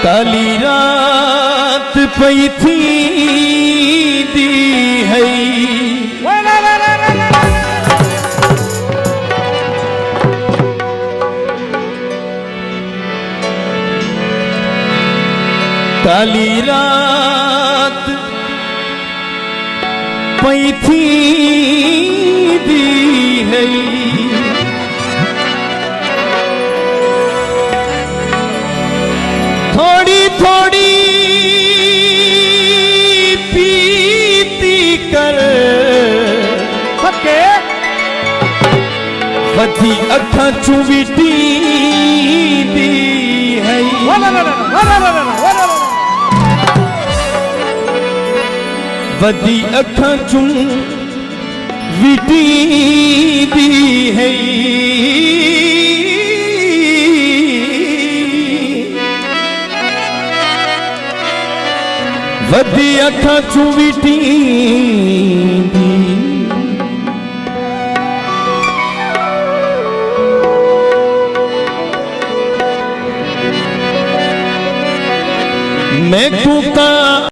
काली रात पई थी दी है काली रात पई थी दी है थोड़ी थोड़ी पीती कर सके वधी अखा चुविटी दी है वधी अखा चुविटी दी है वधी अखा चुविटी मैं तू का